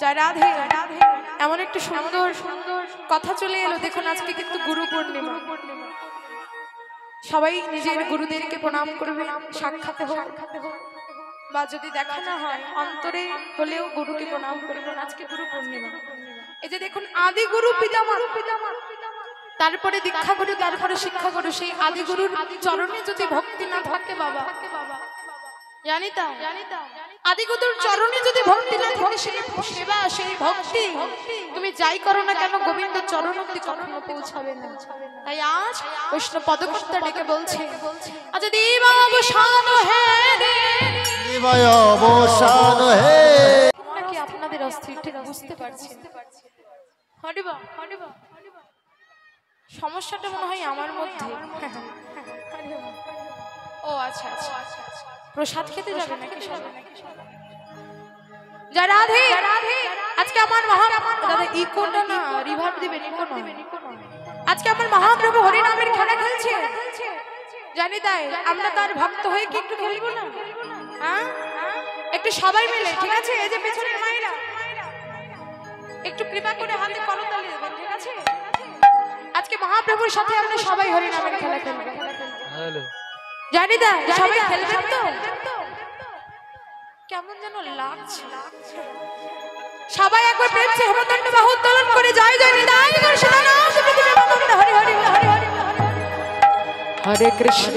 জয় রাধে। এমন একটা সুন্দর সুন্দর কথা চলে এলো। দেখুন আজকে কিন্তু গুরু পূর্ণিমা। সবাই নিজের গুরুদেরকে প্রণাম করবে, সাক্ষাতে হোক বা যদি দেখা না হয় অন্তরে হলেও গুরুকে প্রণাম করবেন। আজকে গুরু পূর্ণিমা। এই যে দেখুন আদি গুরু পিতামাতা, তারপরে দীক্ষা গুরু, তারপরে শিক্ষা গুরু। সেই আদি গুরুর চরণে যদি ভক্তি না থাকে বাবা, জানিতা আদি গুরুর চরণে যদি ভক্তি না থাকে, সেই সেবা সেই ভক্তি তুমি যাই করো না কেন গোবিন্দের চরণ অবধি কখনো পৌঁছাবে না। তাই আজ বৈষ্ণব পদকর্তা ডেকে বলছে, আজ দেবা অবসান হে রে, দেবা অবসান হে। নাকি আপনাদের অস্থির ঠিক বুঝতে পারছি। হরিবা হরিবা, সমস্যাটা মনে হয় আমার মধ্যে। ও আচ্ছা আচ্ছা, প্রসাদ খেতে যাবে নাকি? জয় রাধে। আজকে আমার ইকোটা না রিভার্ব দিবেন, ইকো না। আজকে আমার মহাপ্রভু হরিনামের খেলা খেলছে, জানি তাই আমরা তার ভক্ত হয়ে কি একটু খেলবো না? হ্যাঁ, একটু সবাই মিলে, ঠিক আছে? এই যে পেছনের মায়েরা একটু কৃপা করে হাতে করতালি দেবেন, ঠিক আছে? আজকে মহাপ্রভুর সাথে আমরা সবাই হরিনামের খেলা খেলবো। জানি দা সবাই খেলবেন তো? কেমন যেন লাগছে। সবাই একবার প্রেম সে হেমদণ্ড বাহু উত্তোলন করে জয় জয় নিতাই গৌর সীতানাম পৃথিবী বন্দনা। হরি হরি হরি হরি হরে কৃষ্ণ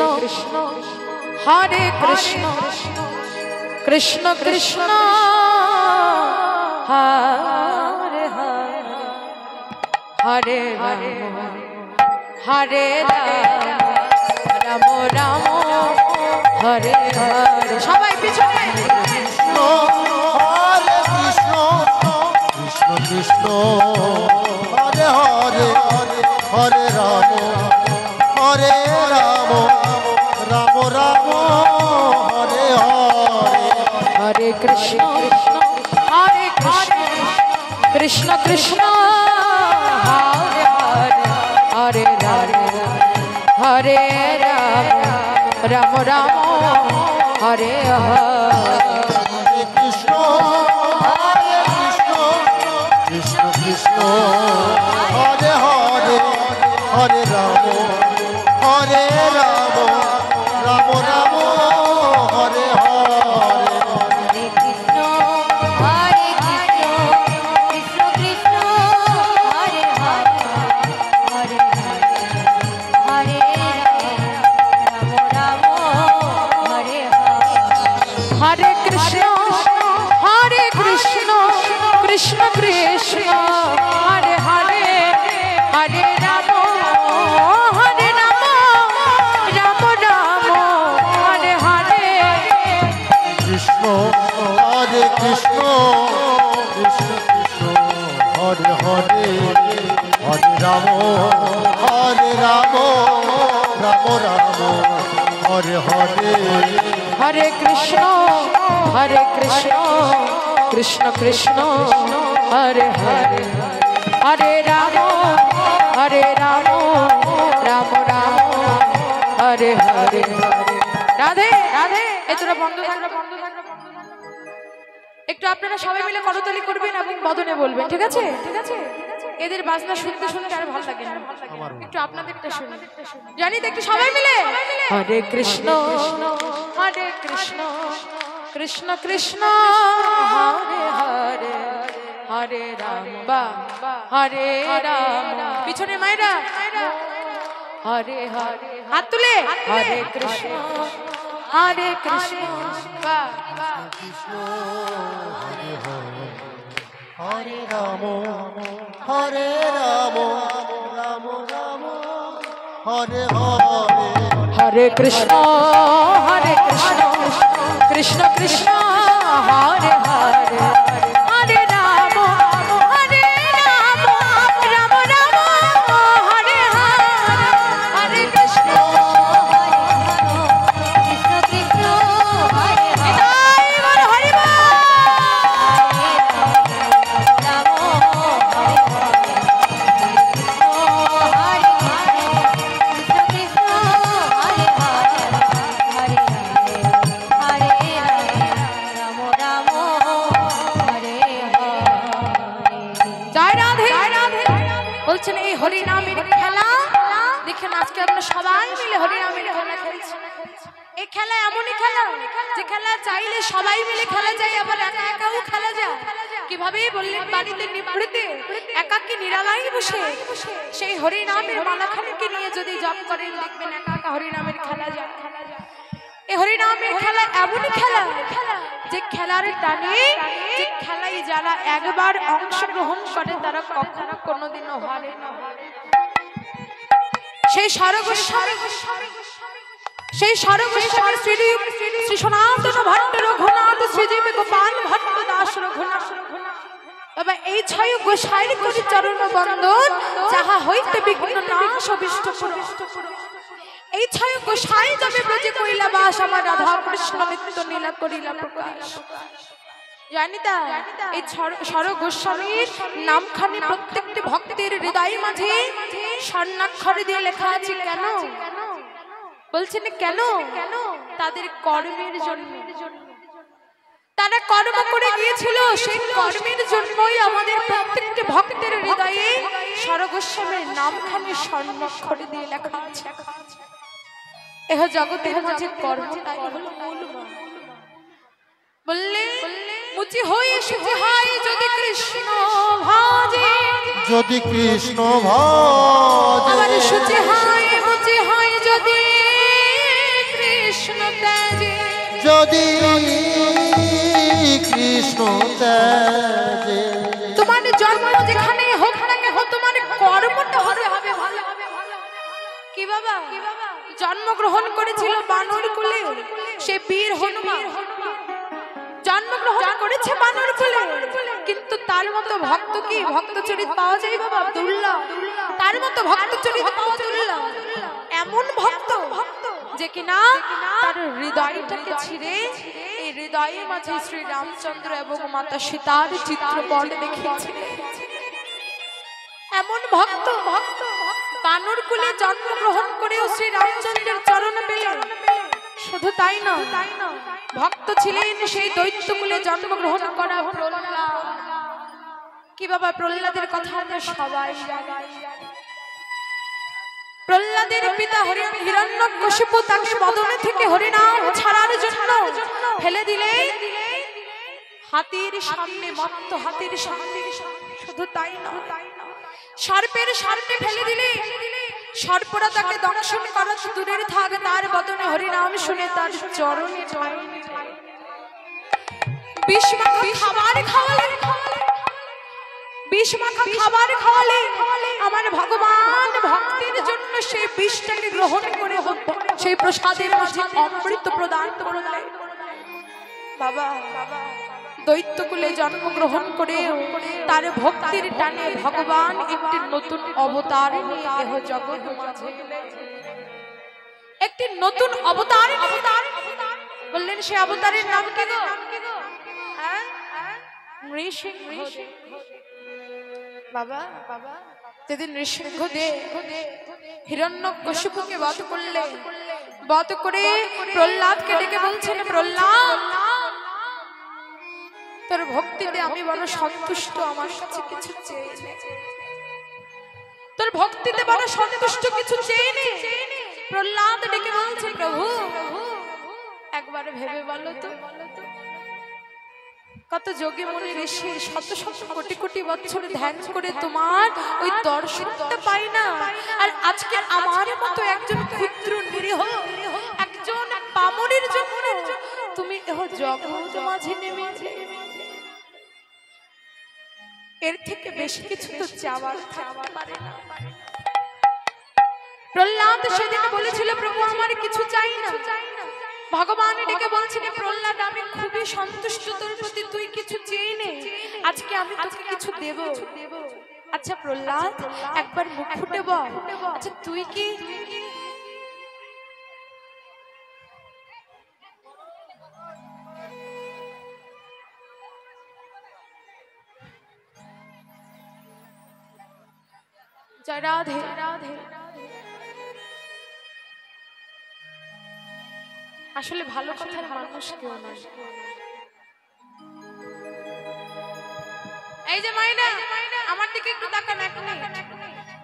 হরে কৃষ্ণ কৃষ্ণ কৃষ্ণ হরে হরে হরে রাম হরে রাম রাম হরে হরে। সবাই পিছনে কৃষ্ণ হরে কৃষ্ণ কৃষ্ণ কৃষ্ণ হরে হরে হরে রাম হরে রাম রাম রাম হরে হরে। হরে কৃষ্ণ হরে কৃষ্ণ কৃষ্ণ কৃষ্ণ হরে হরে হরে রাম হরে রাম রাম রাম হরে হরে কৃষ্ণ হরে কৃষ্ণ কৃষ্ণ কৃষ্ণ হরে হরে হরে রাম হরে রাম রাম রাম হরে হরে। হরে কৃষ্ণ হরে কৃষ্ণ কৃষ্ণ কৃষ্ণ হরে হরে হরে হরে রাম রাম হরে হরে কৃষ্ণ হরে কৃষ্ণ কৃষ্ণ কৃষ্ণ হরে হরে হরে রাম হরে রাম রাম রাম হরে হরে। কৃষ্ণ হরে কৃষ্ণ কৃষ্ণ কৃষ্ণ হরে হরে হরে রাম রাম রাম হরে হরে। হরে কৃষ্ণ কৃষ্ণ কৃষ্ণ হরে হরে হরে রাম রাম রাম হরে হরে। রাধে রাধে। এই তোরা বন্ধ থাকবে, বন্ধ থাকবে। একটু আপনারা সবাই মিলে করতালি করবেন এবং বদনে বলবেন, ঠিক আছে? ঠিক আছে? এদের বাজনা শুনতে শুনতে আর ভালো লাগে না। একটু আপনাদেরটা শুনুন, জানি তো? একটু সবাই মিলে হরে কৃষ্ণ কৃষ্ণ কৃষ্ণ হরে হরে হরে রাম হরে রাম। পিছনে মায়েরা হরে হরে হাত তুলে হরে কৃষ্ণ কৃষ্ণ হরে হরে হরে রাম হরে রাম রাম রাম হরে হরে। হরে কৃষ্ণ কৃষ্ণ কৃষ্ণ হরে হরে হরে রাম রাম রাম হরে হরে। হরে কৃষ্ণ কৃষ্ণ কৃষ্ণ হরে নিতাই গৌর হরি বল। রাম হরে কৃষ্ণ কৃষ্ণ হরে হরে হরে রাম রাম রাম বলছেন এই হরিনামের খেলা দেখেন আজকে আমরা সবাই মিলে হরিনামের খেলা খেলছি। এই খেলা এমনই খেলা যে খেলা চাইলে সবাই মিলে খেলা যায়, আবার একা একাও খেলা যায়। কিভাবে বললেন, বাড়িতে নিভৃতে একাকী নিরালায় বসে সেই হরিনামের মালাখানিকে নিয়ে যদি জপ করেন দেখবেন একা একা হরিনামের খেলা যায়। এই হরিনামের খেলা এমনই খেলা যে খেলার টানে, যে খেলায় যারা একবার অংশগ্রহণ করে তারা কখনো কোনোদিনও হারে না। সেই সরগোস্বামী শ্রী সনাতন ভট্ট রঘুনাথ শ্রীজীব গোপাল ভট্ট দাস রঘুনাথ বাবা এই ছয় গোসাইর করি চরণ বন্দন, যাহা হইতে বিঘ্ন নাশ অবিষ্ট পুর। এই ছয় গোসাই যাবে ব্রজে করিলা বাস, আমার রাধা কৃষ্ণ নিত্য নীলা করিলা প্রকাশ। জানিতা এই সরগোস্বামীর নামখানি প্রত্যেকটি ভক্তের হৃদয় মাঝে স্বর্ণাক্ষরে দিয়ে লেখা আছে। কেন বলছেন? কেন? তাদের কর্মের জন্য। তারা কর্ম করে গিয়েছিল, সেই কর্মের জন্যই আমাদের প্রত্যেকটি ভক্তের হৃদয়ে সরগোস্বামীর নামখানি স্বর্ণাক্ষরে দিয়ে লেখা আছে। এহ জগতের মাঝে কর্মটাই হলো মূল। বললে মুচি হয়ে সুচি হয় যদি কৃষ্ণ ভাজে, যদি কৃষ্ণ ভাজে, আবার সুচি হয় মুচি হয় যদি কৃষ্ণ ত্যাজে, যদি কৃষ্ণ ত্যাজে। তোমার জন্ম যেখানে হোক না কেন তোমার কর্মটা হবে ভালো। কি বাবা জন্মগ্রহণ করেছিল বানর কুলে সে বীর হনুমান, জন্মগ্রহণ করেছে বানর কুলে, কিন্তু তার মতো ভক্ত কি ভক্ত চরিত পাওয়া যায় বাবা? দুর্লভ। তার মতো ভক্ত চরিত পাওয়া দুর্লভ। এমন ভক্ত যে কিনা তার হৃদয়টাকে ছিঁড়ে এই হৃদয়ের মাঝে শ্রী রামচন্দ্র এবং মাতা সীতার চিত্রপট দেখিয়েছিলেন। এমন ভক্ত বানর কুলে জন্মগ্রহণ করেও শ্রী রামচন্দ্রের চরণ পেলেন। শুধু তাই না, ভক্ত ছিলেন সেই দৈত্য কুলে জন্মগ্রহণ করা প্রহ্লাদ। কি বাবা প্রহ্লাদের কথা আমরা সবাই জানি। প্রহ্লাদের পিতা হিরণ্যকশিপু তাকে বদনে থেকে হরিনাম ছাড়ার জন্য ফেলে দিলেন হাতির সামনে, মত্ত হাতির সামনে। শুধু তাই না, সর্পের সামনে ফেলে দিলে সর্পরা তাকে দংশন করা দূরের থাক, তার বদনে হরিনাম শুনে তার চরণে বিষ মাখা খাবার খাওয়ালে আমার ভগবান ভক্তের জন্য সেই বিষটাকে গ্রহণ করে সেই প্রসাদের মাঝে অমৃত প্রদান করলেন। বাবা দৈত্যকুলে জন্মগ্রহণ করে তার ভক্তির টানে ভগবান একটি নতুন অবতার নিয়ে এহ জগৎ মাঝে একটি নতুন অবতার বললেন। সে অবতারের নাম কি গো? নৃসিংহ। বাবা যেদিন নৃসিংহদেব হিরণ্যকশিপুকে বধ করলেন, বধ করে প্রহ্লাদকে ডেকে বলছেন, প্রহ্লাদ তোর ভক্তিতে আমি বড় সন্তুষ্ট, আমার কাছে কিছু চেয়ে নেই। তোর ভক্তিতে বড় সন্তুষ্ট, কিছু চেয়ে নেই। প্রহ্লাদ ডেকে বলছে, প্রভু একবার ভেবে বলো তো, কত যোগী মুনি ঋষি শত শত কোটি কোটি বছর ধ্যান করে তোমার ওই দর্শনটা পাই না, আর আজকে আমার মতো একজন ক্ষুদ্র নিরীহ একজন পামরের জন্য তুমি এহ জগৎ মাঝে নেমেছিলে। এর থেকে বেশি কিছু তো চাওয়ার পারে না। প্রহ্লাদ সেদিন বলেছিল, প্রভু আমার কিছু চাই না। ভগবান ডেকে বলছেন, প্রহ্লাদ আমি খুবই সন্তুষ্ট তোর প্রতি, তুই কিছু চেয়ে নে, আজকে আমি তোকে কিছু দেব। আচ্ছা প্রহ্লাদ একবার মুখ ফুটে বল, আচ্ছা তুই কি জয় রাধে রাধে। আসলে ভালো কথার মানুষ কেউ নয়। এই যে মাইনা আমার দিকে একটু তাকান।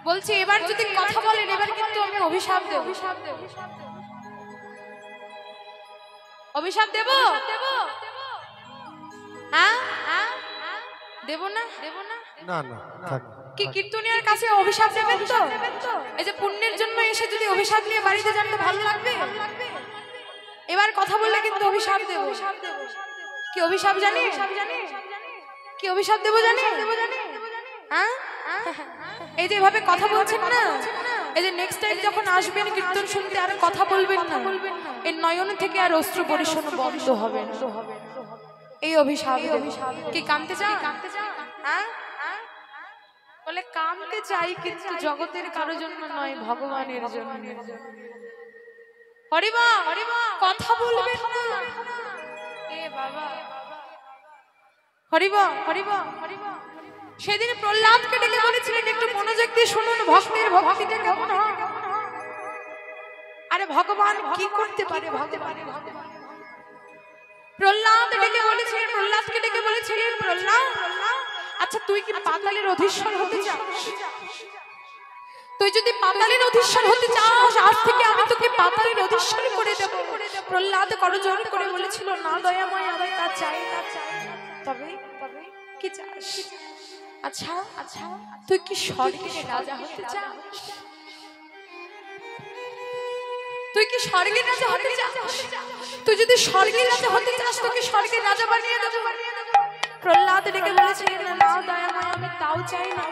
বলছি এবার যদি কথা বলেন এবার কিন্তু আমি অভিশাপ দেব। অভিশাপ দেব? হ্যাঁ দেব না? না না থাক। কি কীর্তনিয়ার কাছে অভিশাপ দেবেন তো? এই যে পুণ্যের জন্য এসে যদি অভিশাপ নিয়ে বাড়িতে যান তো ভালো লাগবে? এবার কথা বললে কিন্তু অভিশাপ দেব। কি অভিশাপ জানি? কি অভিশাপ দেব জানি? হ্যাঁ এই যে এভাবে কথা বলছেন না, এই যে নেক্সট টাইম যখন আসবেন কীর্তন শুনতে আর কথা বলবেন না, এই নয়ন থেকে আর অশ্রু বর্ষণ বন্ধ হবে না। এই অভিশাপ। কি কাঁদতে চান? হ্যাঁ বলে কাঁদতে চাই কিন্তু জগতের কারোর জন্য নয়, ভগবানের জন্য। হরিবা কথা বলবেন না। এ বাবা হরিবা। সেদিন প্রহ্লাদকে ডেকে বলেছিলেন একটু মনোযোগ দিয়ে শুনুন, ভক্তের ভক্তিটা কেমন হয়। আরে ভগবান কি করতে পারে ভগবান। প্রহ্লাদকে ডেকে বলেছিলেন প্রহ্লাদ, আচ্ছা তুই কি পাতালের অধীশ্বর হতে চাস? তুই যদি পাতালের অধীশ্বর হতে চাস আজ থেকে আমি তোকে পাতালের অধীশ্বর করে দেব। প্রহ্লাদ করজোড় করে বলেছিল না দয়াময় আমি তা চাই না। তবে কি চাস? আচ্ছা তুই কি স্বর্গের রাজা হতে চাস? তুই কি স্বর্গের রাজা হতে চাস? তুই যদি স্বর্গের রাজা হতে চাস তোকে স্বর্গের রাজা বানিয়ে দেব। প্রহ্লাদ ডেকে বলেছিলেন না দয়াময় আমি তাও চাই না।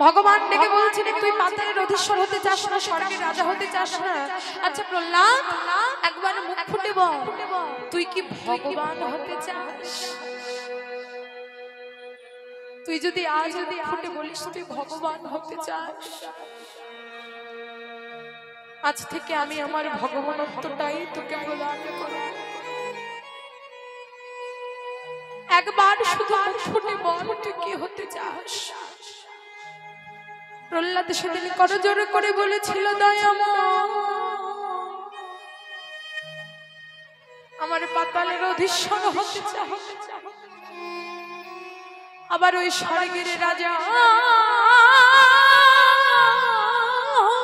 ভগবান ডেকে বলছিলেন তুই পাতালের অধীশ্বর হতে চাস না, স্বর্গের রাজা হতে চাস না। আচ্ছা প্রহ্লাদ একবার মুখ ফুটে বল তুই কি ভগবান হতে চাস? তুই যদি আজ ফুটে বলিস তুই ভগবান হতে চাস, আজ থেকে আমি আমার ভগবানত্বটাই তোকে প্রদান করব। একবার শুধু মুখ ফুটে বল তুই কি হতে চাস। প্রহ্লাদ সেদিন করজোড়ে করে বলেছিল দয়াময় আমার পাতালের অধীশ্বর হতে চাই, আবার ওই স্বর্গের রাজা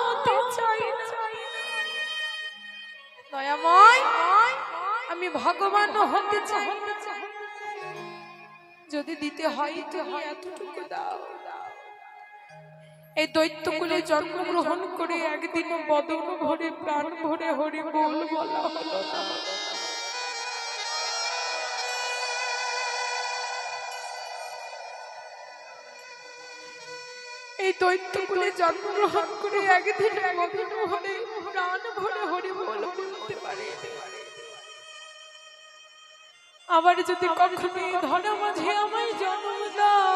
হতে চাই না। দয়াময় আমি ভগবান হতে চাই, যদি দিতে হয় তুমি এতটুকু দাও। এই দৈত্যকুলে জন্মগ্রহণ করে একদিন বদন ভরে প্রাণ ভরে হরি বল বলা হলো না। এই দৈত্যকুলে জন্মগ্রহণ করে একদিন বদন ভরে প্রাণ ভরে হরি বল বলতে পারে। আবার যদি কখনো ধরা মাঝে আমায় জন্ম দাও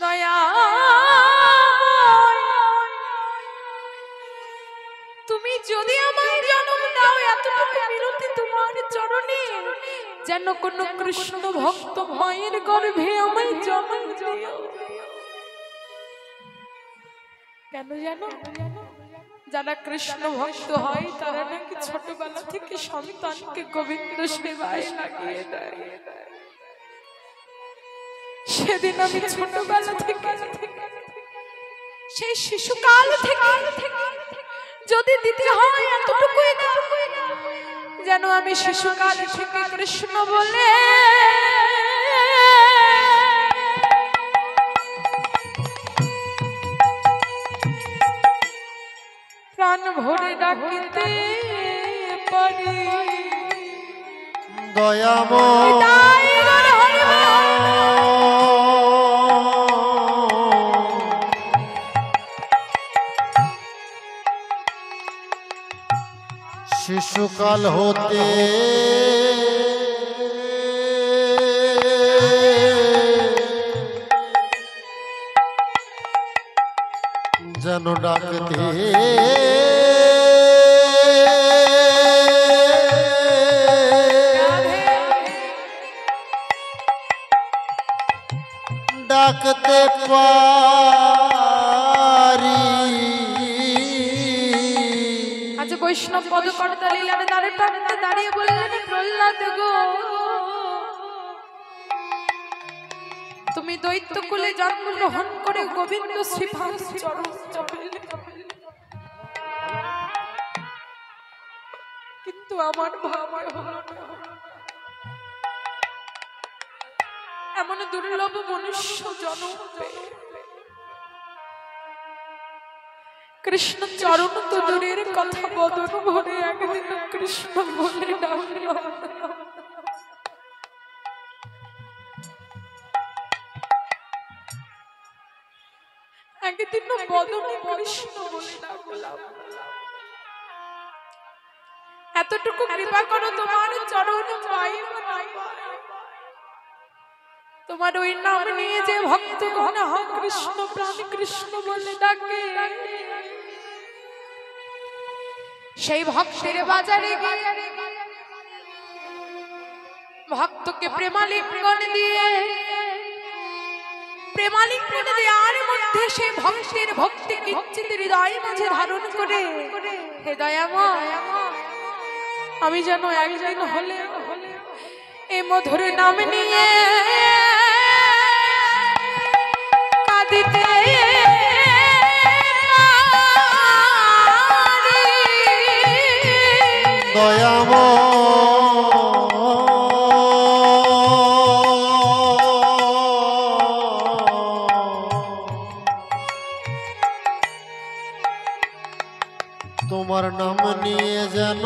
দয়া তুমি যদি আমায় জন্ম দাও এতটুকু মিনতি তোমার চরণে, যেন কোন কৃষ্ণ ভক্ত মায়ের গর্ভে আমায় জন্ম দিও। কেন জানো? যারা কৃষ্ণ ভক্ত হয় তারা নাকি ছোটবেলা থেকে সন্তানকে গোবিন্দ সেবায় লাগিয়ে দেয়। সেদিন আমি ছোটবেলা থেকে সেই শিশুকাল থেকে যদি দিতে হয় এতটুকুই না, যেন আমি শিশুকাল থেকে কৃষ্ণ বলে প্রাণ ভরে ডাকিতে পারি। দয়াময় শিশুকাল হতে যেন ডাকতে ডাকতে পারি। আজ বৈষ্ণব পদকর্তা লীলার দ্বারে প্রান্তে দাঁড়িয়ে বললেন প্রহ্লাদ গো তুমি দৈত্য কুলে জন্মগ্রহণ করে গোবিন্দ শ্রীপাদ চরণ জপেলে, কিন্তু আমার ভাগ্য হলো না। এমন দুর্লভ মনুষ্য জন্ম পেয়ে কৃষ্ণ চরণ তো দূরের কথা, বদন ভরে একদিন কৃষ্ণ বলে ডাকলো। একদিন বদনে কৃষ্ণ বলে ডাকলাম। এতটুকু কৃপা করো, তোমার চরণ পাই তোমার ওই নাম নিয়ে যে ভক্ত গণ কৃষ্ণ প্রাণ কৃষ্ণ বলে ডাকে, সেই ভক্তের বাজারে গিয়ে ভক্তকে প্রেমালিঙ্গন দিয়ে, প্রেমালিঙ্গন দেওয়ার মধ্যে সেই ভক্তের ভক্তি কিঞ্চিত হৃদয় মাঝে ধারণ করে, হে দয়াময় আমি যেন একদিন হলে এই মধুর নাম নিয়ে কাঁদিতে দয়াময় তোমার নাম নিয়ে যেন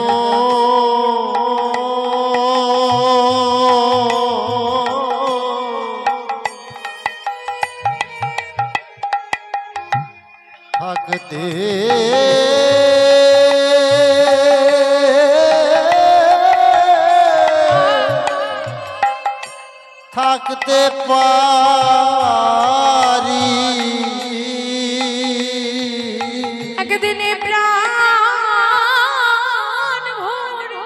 থাকতে থাকতে পারি, একদিনে প্রাণ ভরে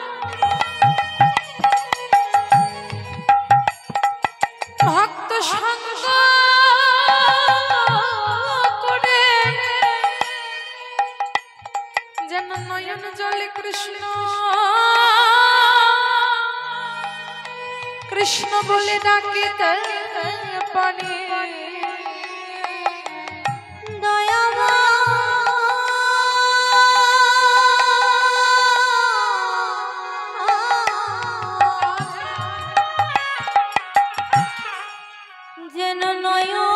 ভক্ত সঙ্গ করে যেন নয়ন জলে কৃষ্ণ কৃষ্ণ বলে ডাকিতে পানি। যেন নয়ন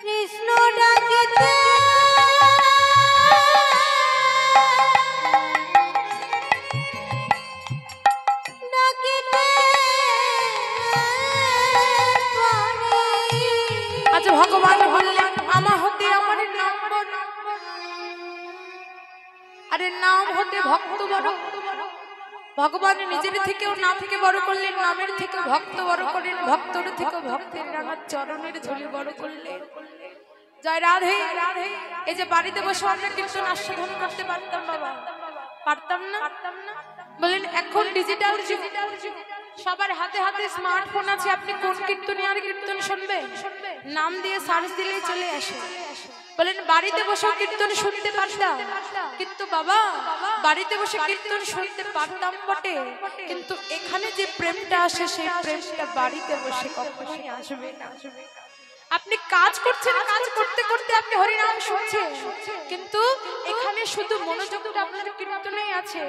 কৃষ্ণ ডাকিতে আচ্ছা ভগবান বললেন আমা হতে আমার নাম বড়, আরে নাম হতে ভক্ত বড়। ভগবান নিজের থেকেও নামকে বড় করলেন, নামের থেকে ভক্ত বড় করলেন, ভক্তর থেকে ভক্তের রাঙা চরণের ঝুলি বড় করলেন। জয় রাধে। এই যে বাড়িতে বসে আমরা কীর্তন আস্বাদন করতে পারতাম বাবা, পারতাম না? বলেন এখন ডিজিটাল যুগ, সবার হাতে হাতে স্মার্টফোন আছে, আপনি কোন কীর্তনিয়ার কীর্তন শুনবেন? নাম দিয়ে সার্চ দিলেই চলে আসে। বলেন বাড়িতে বসে কীর্তন শুনতে পারতাম, কিন্তু বাবা বাড়িতে বসে কীর্তন শুনতে পারতাম বটে, কিন্তু এখানে যে প্রেমটা আসে সেই প্রেমটা বাড়িতে বসে কখনোই আসবে না। আপনি কাজ করছেন, কাজ করতে করতে আপনি হরিনাম শুনছেন, কিন্তু এখানে শুধু মনোযোগটা আপনার কীর্তনেই আছে।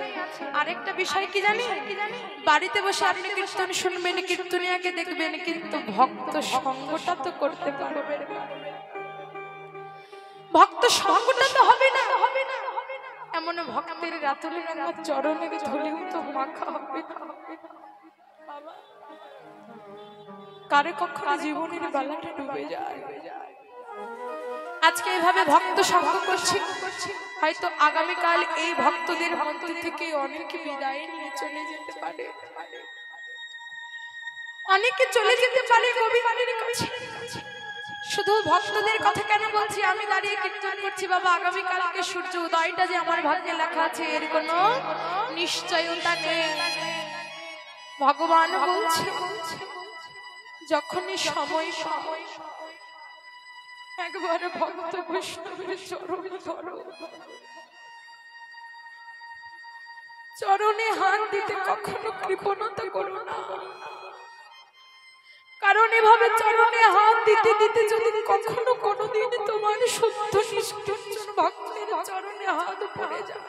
আরেকটা বিষয় কি জানেন? বাড়িতে বসে আপনি কীর্তন শুনবেন, কীর্তনিয়াকে দেখবেন, কিন্তু ভক্ত সঙ্গটা তো করতে পারবেন না। ভক্ত সঙ্গটা তো হবে না। এমন ভক্তের রাতুলে রাঙা চরণের ধুলিও তো মাখা হবে না। কারে কখনো জীবনের বেলাটা ডুবে যায়। আজকে এইভাবে ভক্ত সঙ্গ করছি, হয়তো আগামীকাল এই ভক্তদের মধ্যে থেকে অনেকে বিদায় নিয়ে চলে যেতে পারে, অনেকে চলে যেতে পারে গোবিন্দের কাছে। শুধু ভক্তদের কথা কেন বলছি? আমি দাঁড়িয়ে কীর্তন করছি বাবা, আগামীকালকে সূর্য উদয়টা যে আমার ভাগ্যে লেখা আছে এর কোনো নিশ্চয়তা নেই। ভগবান বলছে যখনই সময় একবার ভক্ত বৈষ্ণবের চরণ ধরো, চরণে হাত দিতে কখনো কৃপণতা করো না, কারণ এভাবে চরণে হাত দিতে দিতে যদি কখনো কোনোদিন তোমার শুদ্ধ নিষ্ঠুর ভক্তের চরণে হাত পড়ে যায়,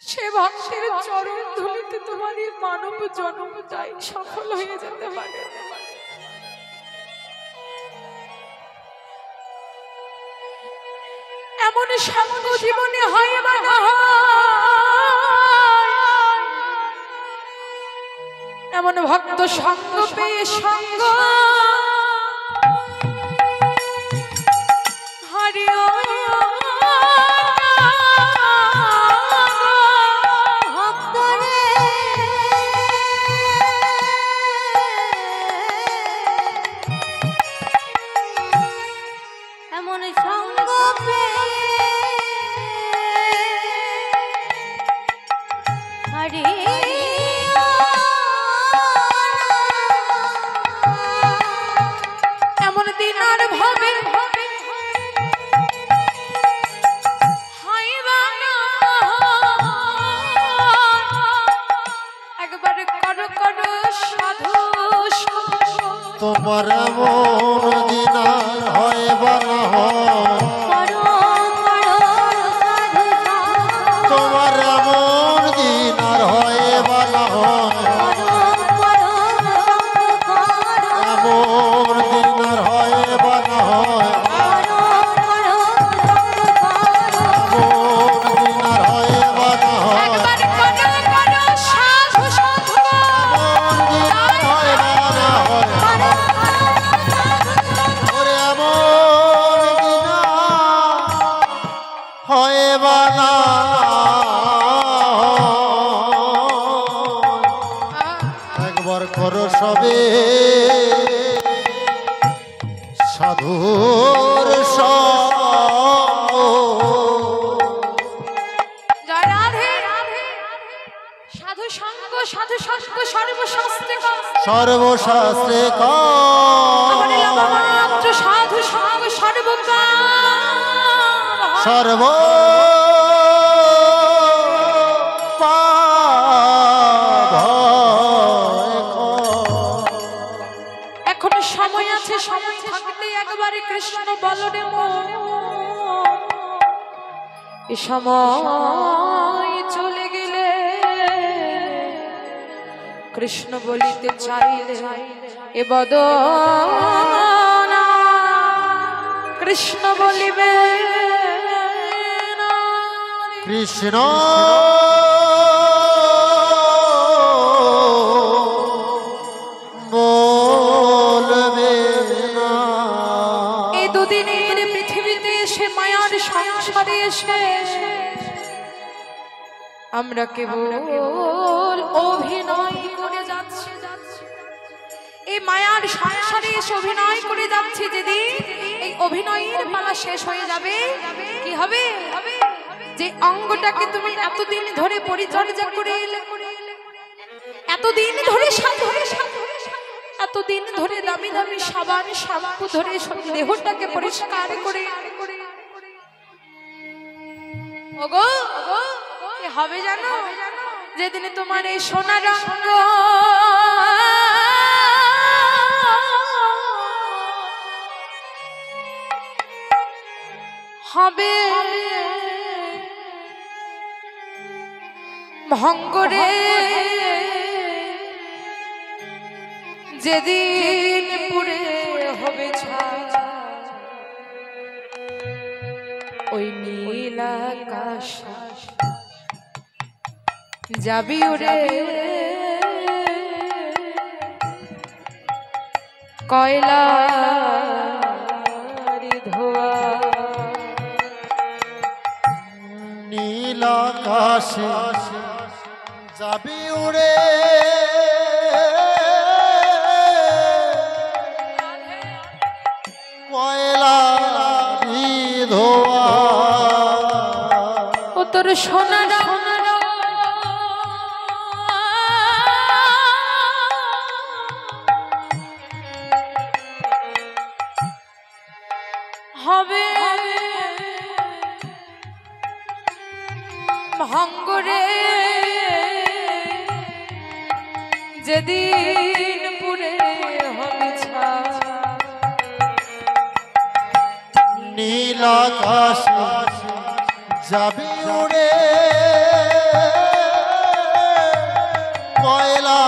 সে ভক্তের চরণ ধুলিতে তোমার এই মানব জন্মটাই সফল হয়ে যেতে পারে। এমন সঙ্গ জীবনে হয় বা না হয়, এমন ভক্ত সঙ্গ পেয়ে সঙ্গ হারিও ভক্তরে এমন সঙ্গ এমন দিন আর ভাবে একবার করো করো সাধু তোমার এমন দিন আর হয় বা না হয়, তোমার এমন দিন আর হয় বা না হয়, এমন দিন আর হয় বা না হয়, এমন দিন আর হয় বা না হয়, একবার করো করো সাধু সাধু এমন দিন আর হয় বা না হয়, ওরে এমন দিন আর হয় বা না হয়। একবার করো সবে সাধুর সঙ্গ। জয় রাধে সাধু সঙ্গ সর্বশাস্ত্রে সর্বশাস্ত্রে আমার লবমাত্র সাধু সঙ্গ সর্বকাম সর্ব এখনো সময় আছে, সময় থাকতে একবারে কৃষ্ণ বলরে এ সময় চলে গেলে কৃষ্ণ বলিতে চাইলে এ বদনা কৃষ্ণ বলিবে না। কৃষ্ণ বলবে না। এই দুদিনের পৃথিবীতে এসে মায়ার সংসারে এসে আমরা কেবল অভিনয় করে যাচ্ছি, এই মায়ার সংসারে এসে অভিনয় করে যাচ্ছি। যেদিন এই অভিনয়ের পালা শেষ হয়ে যাবে কি হবে? যে অঙ্গটাকে তুমি এতদিন ধরে পরিচর্যা করে এলে, এতদিন ধরে এতদিন ধরে দামি দামি সাবান শ্যাম্পু ধরে দেহটাকে পরিষ্কার করে ওগো কি হবে জানো? যেদিন তোমার এই সোনার অঙ্গ হবে ভঙ্গরে, যেদিন পুরে হবে ছাই ওই নীল আকাশ যাবি ওরে কয়লার ধোয়া। নীল আকাশে যাবি উড়ে কয়লা ধোয়া। ও তোর সোনার হবে ভাঙ্গরে যেদিন পুরে হবে ছায়া নীল আকাশ যাবে উড়ে কয়লা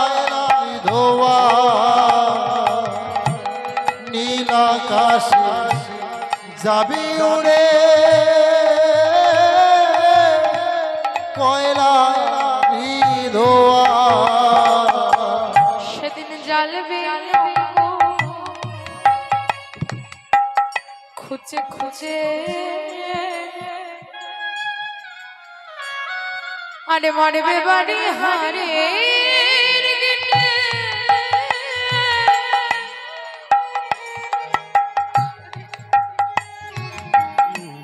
ধোয়া নীল আকাশ যাবে উড়ে কয়লা ধোয়া সেদিন জ্বালবে খুঁজে খুঁজে আরে মারবে বাড়ি হারে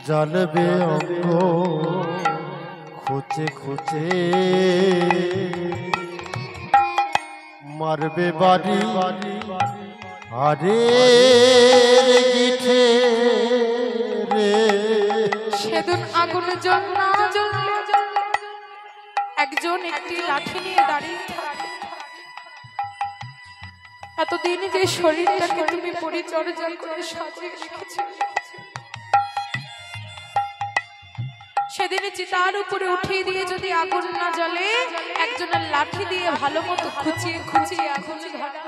জ্বালবে অঙ্গ খুঁজে খুঁজে মারবে বাড়ি আরে গিঠে রে সেদিন আগুন জ্বল না জ্বললে একজন একটি লাঠি নিয়ে দাঁড়িয়ে থাকে এতদিন যে শরীরটাকে তুমি পরিচর্যা করে সাজিয়ে রেখেছিলে সেদিন চিতার উপরে উঠিয়ে দিয়ে যদি আগুন না জ্বলে একজনের লাঠি দিয়ে ভালো মতো খুঁচিয়ে খুঁচিয়ে আগুন ধরা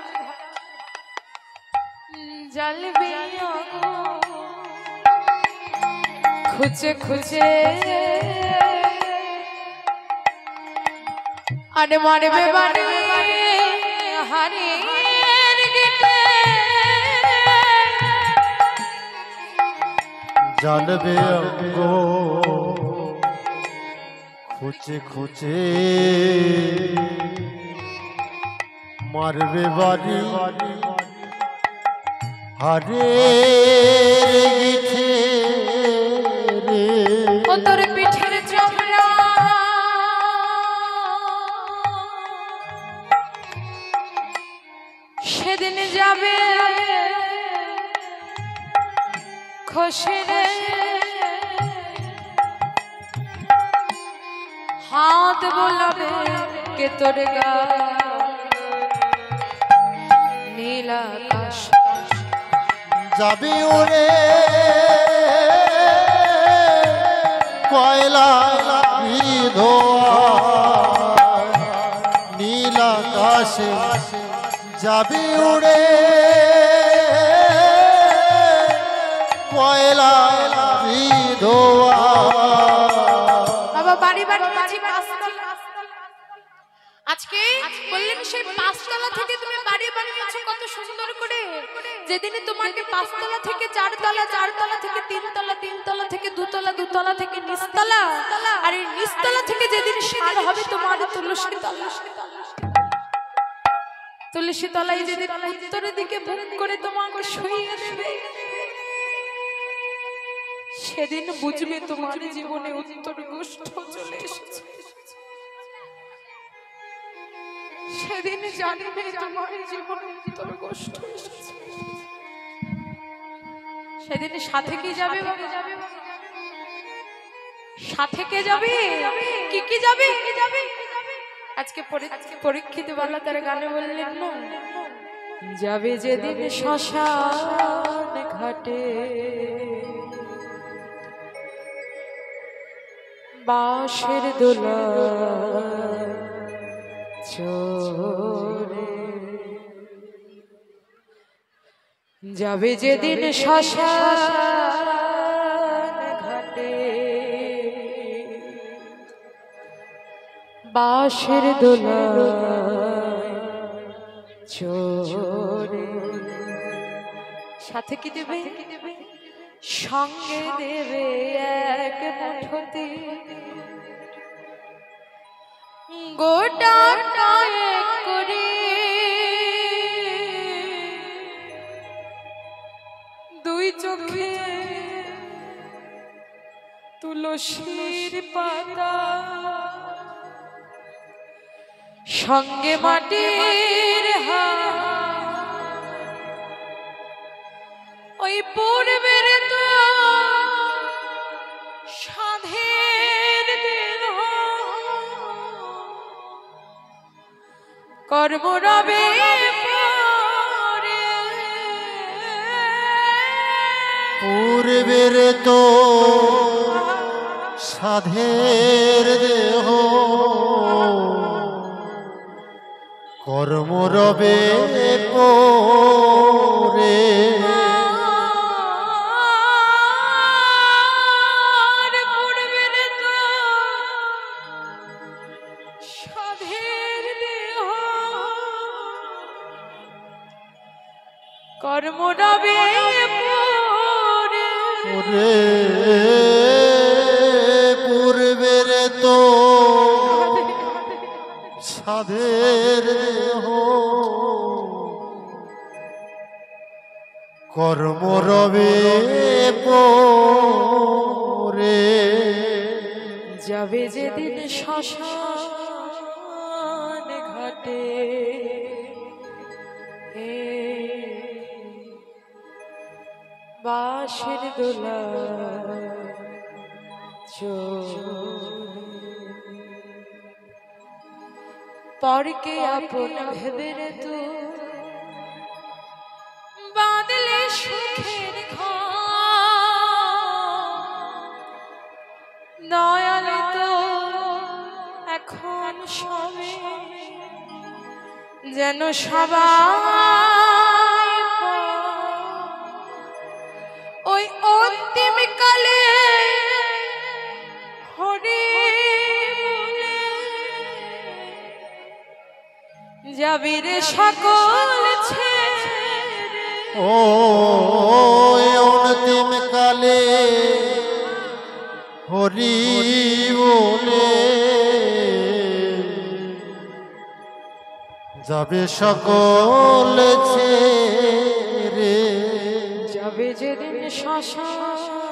জ্বলবে খুঁজে খুঁজে আরে মারবে বাড়ি হারে জ্বালবে অঙ্গ খুঁজে খুঁজে মারবে বাড়ি হারে গিঠে রে ও তোর পিঠের চামড়া সেদিন যাবে খসে রে হাত বোলাবে কে তোর গা নীল আকাশ যাবি ওরে কয়লা ধোয়া নীল আকাশে যাবি উড়ে কয়লা ধোয়া বাবা বাড়ি বাড়ি মাঝি পাঁচতলা আজকে বললেন সেই পাঁচতলা থেকে তুমি বাড়ি বানিয়েছো কত সুন্দর করে যেদিন তোমাকে পাঁচতলা থেকে চারতলা চারতলা থেকে তিনতলা তিনতলা থেকে দুতলা দুতলা থেকে নিচতলা আর এই নিচতলা থেকে যেদিন সার হবে তোমার তুলসী তলা তুলসী তলায় যেদিন উত্তরের দিকে মুখ করে তোমাকে শুইয়ে দেবে সেদিন বুঝবে তোমার জীবনে উত্তর গোষ্ঠ চলে এসেছে সেদিন জানবে তোমার জীবনে উত্তর গোষ্ঠ এসেছে সেদিন সাথে কি যাবে সাথে কে যাবে কি যাবে আজকে পরীক্ষিত বলা তার গানে বললেন না যাবে যেদিন শ্মশান ঘাটে বাঁশের দোলা চোরে যাবে যেদিন শ্মশান ঘাটে বাঁশের দোলা চোরে সাথে কি দেবে সঙ্গে দেবে এক মুঠোতে গোটা কয়েক করে দুই চোখে তুলসীর পাতা সঙ্গে মাটির ওই পূর্বের তো সাধের দিন কর্ম রবে পূর্বের তো সাধের দেহ কর্ম রবে পরে কর্ম রবে ওরে পূর্বের তো সাধের দেহ কর্ম রবে পরে যাবে যেদিন শ্মশান ঘাটে বাঁশের দোলা পরকে আপন ভেবে রে তু বাঁধলে সুখের দয়ালে তো এখন সবে যেন সবাই ওই অন্তিম কালে হরি যাবি রে সকল ছেড়ে ও অন্তিম কালে হরি বলে যাবে সকল ছেড়ে যাবে যেদিন শ্মশান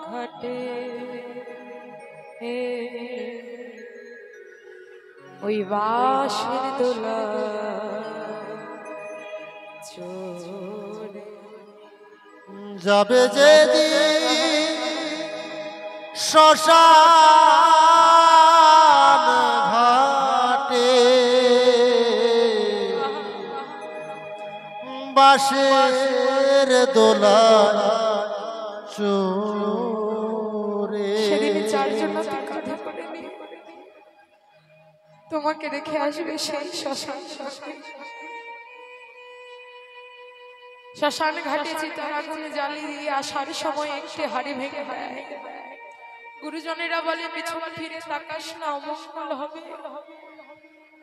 ঘাটে ওই বাঁশের দোলা চোরে যাবে যেদিন শ্মশান ঘাটে বাঁশের দোলা চোরে সেদিন চারজন কথা করে নিয়ে তোমাকে রেখে আসবে সেই শ্মশান ঘাটে চিতার আগুনে জ্বালিয়ে দিয়ে আসার সময় একটি হাড়ি ভেঙে দেয়। গুরুজনেরা বলে পিছন ফিরে তাকাস না, অমঙ্গল হবে।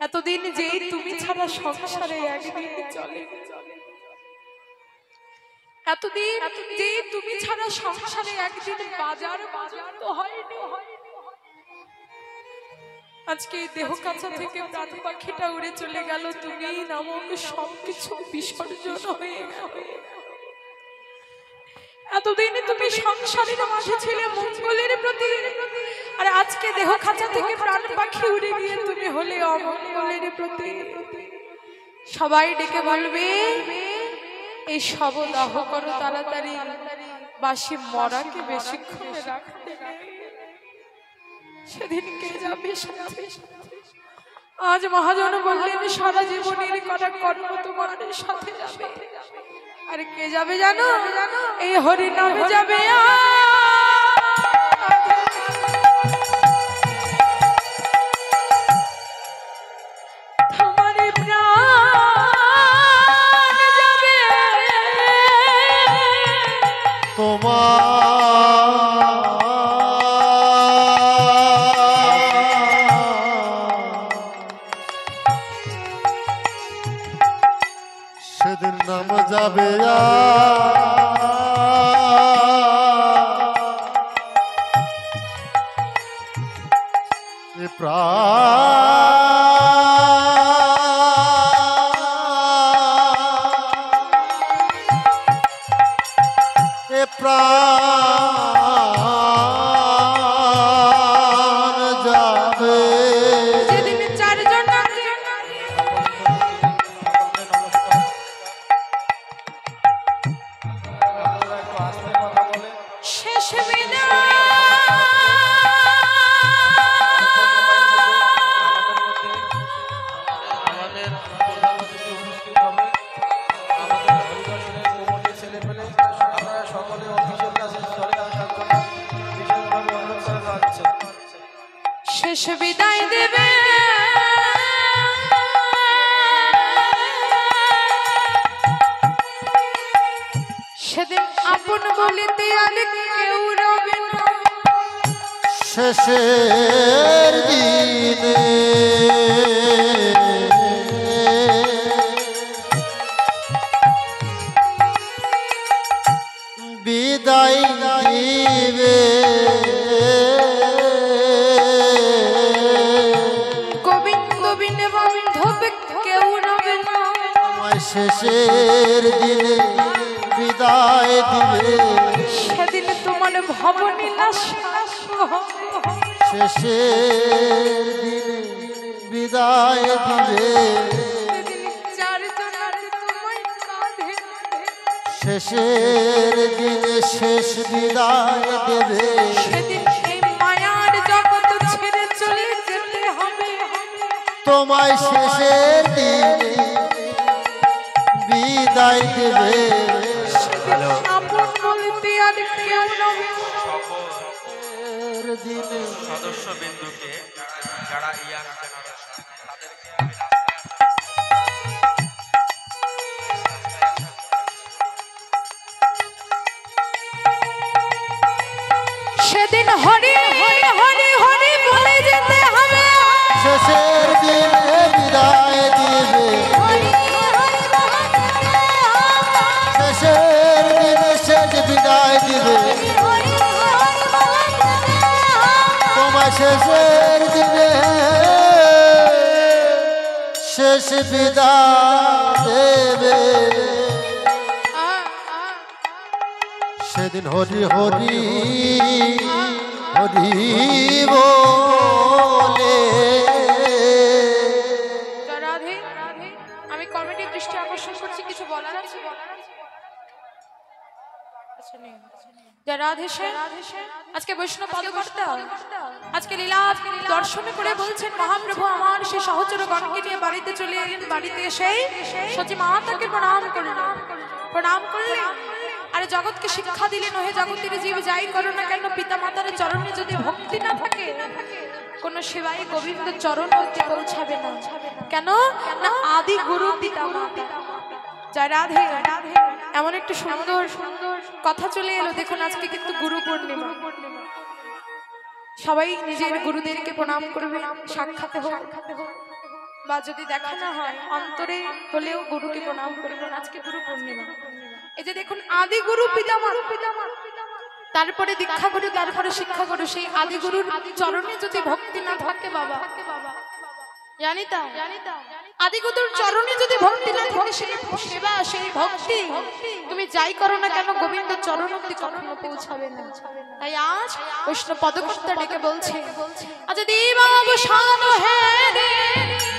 এতদিন যেই তুমি ছাড়া সংসারে একদিন চলে, এতদিন যেই তুমি ছাড়া সংসারে একদিন বাজার তো হয়নি। আজকে দেহ কাছা থেকে প্রাণ পাখিটা উড়ে চলে গেল, তুমি নামক সবকিছু বিসর্জন হয়ে গেল। এতদিন তুমি সংসারের মাঝে ছিলে মঙ্গলের প্রতি, আর আজকে দেহ খাঁচা থেকে প্রাণ পাখি উড়ে গিয়ে তুমি হলে অমঙ্গলের প্রতি। সবাই ডেকে বলবে এই শবদাহ করো তাড়াতাড়ি, বাসি মরাকে বেশিক্ষণ রাখতে নেই। সেদিন কে যাবে? আজ মহাজন বললেন সারা জীবনের করা কর্ম তোমার সাথে যাবে। আর কে যাবে জানো? এই হরি নামে যাবে। তোমার প্রাণ যাবে, তোমার সেদিন নাম যাবে প্রাণ যাবে। যেদিন চারজন শেষ বিদায় শেষ বিদায় দেবে সেদিন আপন বলিতে আর কেউ রবে না শেষের দিনে বিদায় দিবে গোবিন্দ বিনে বান্ধব কেউ রবে না আমায় শেষের দিনে বিদায় দিবে সেদিন তোমার ভবনীলা শেষের দিনে বিদায় দিবে শেষের দিনে শেষ বিদায় দেবে সেদিন এই মায়ার জগৎ ছেড়ে চলে যেতে হবে তোমায় শেষের দিনে বিদায় দেবে আপন বলতে আর কেউ নবে শেষের দিনে সদস্য বিন্দুকে যারা ইয়াং জেনারেশন তাদেরকে সেদিন হরি হরি হরি হরি বলে যেতে হবে শেষের দিনে বিদায় দিবে শেষের দিনে শেষ বিদায় দিবে তোমায় শেষের দিনে শেষ বিদায় দেবে সেদিন হরি হরি হরি বলে রাধে আমি কমিটির দৃষ্টি আকর্ষণ করছি কিছু বলার আছে রাধে আজকে বৈষ্ণব পদকর্তা আজকে লীলা দর্শনে করে বলছেন মহাপ্রভু আমার সেই সহচর গণকে নিয়ে বাড়িতে চলে এলেন বাড়িতে এসেই সচি মাতাকে প্রণাম করলেন আরে জগৎকে শিক্ষা দিলেন ওহে জগতের জীব যাই করো না কেন পিতা মাতার চরণে যদি ভক্তি না থাকে কোন সেবাই গোবিন্দ চরণ অবধি পৌঁছাবে না কেন না আদি গুরু পিতা মাতা জয় রাধে এমন একটা সুন্দর সুন্দর কথা চলে এলো দেখুন আজকে কিন্তু গুরু পূর্ণিমা সবাই নিজের গুরুদেরকে প্রণাম করবে সাক্ষাৎ হোক বা যদি দেখা না হয় অন্তরে হলেও গুরুকে প্রণাম করবেন আজকে গুরু পূর্ণিমা এই যে দেখুন আদি গুরু পিতামা তারপরে দীক্ষা গুরু তারপরে শিক্ষা গুরু সেই আদি গুরুর চরণে যদি ভক্তি না থাকে বাবা জানিতা আদি গুরুর চরণে যদি ভক্তি না থাকে সেই সেবা সেই ভক্তি তুমি যাই করো না কেন গোবিন্দ চরণ অবধি কখনো পৌঁছাবে না তাই আজ বৈষ্ণব পদকর্তা ডেকে বলছে আচ্ছা দিবা অবসান হে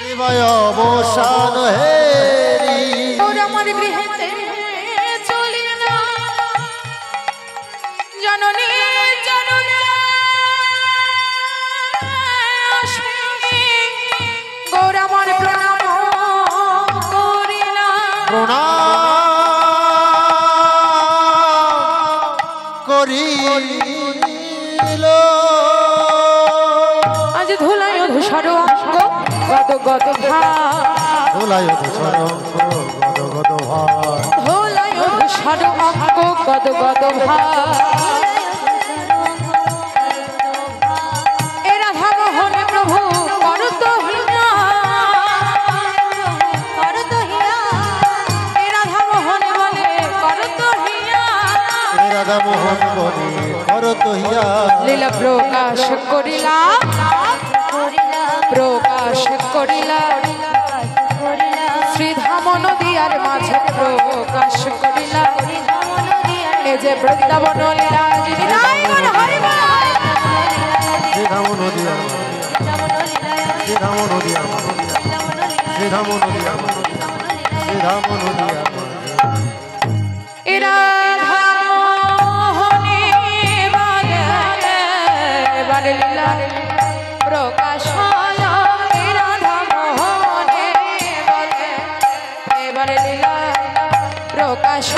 দিবায় অবসান হে ওর আমার গৃহেতে চলি না জননী জননী গৌর আমার প্রণাম করিলা প্রণাম করিল আজ ধুলায় ধূসর অঙ্গ গদ গদ ধুলায় ধূসর গদ গদ ভাই ধুলায় ধূসর অঙ্গ গদ গদ এ রাধা মোহন প্রভু করত হীনা এ রাধা মোহন বলে করত হীনা রাধা মোহন বলে করত হিয়া লীলা প্রকাশ করিলা শ্রীধাম নদীয়ার মাঝে প্রকাশ করিলা এ যে বৃন্দাবন লীলা যিনি নায়ক হরিবা শ্রীধাম নদিয়া শ্রীধাম নদিয়া শ্রীধাম নদিয়া শ্রীধাম নদিয়া এরা লীলা প্রকাশ রাধা মোহনে বলে এবারে লীলা প্রকাশ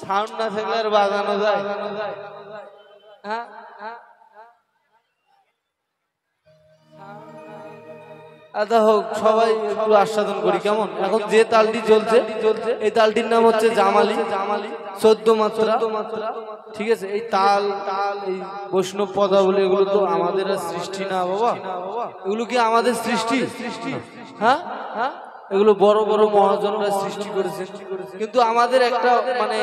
সাউন্ড না থাকলে আর বাজানো যায়? হ্যাঁ, আচ্ছা হোক, সবাই একটু আস্বাদন করি কেমন। এখন যে তালটি চলছে এই তালটির নাম হচ্ছে জামালি, 14 মাত্রা। ঠিক আছে, এই তাল এই বৈষ্ণব পদাবলী এগুলো তো আমাদের সৃষ্টি না বাবা, এগুলো কি আমাদের সৃষ্টি? হ্যাঁ, এগুলো বড় বড় মহাজনরা সৃষ্টি করেছে, কিন্তু আমাদের একটা মানে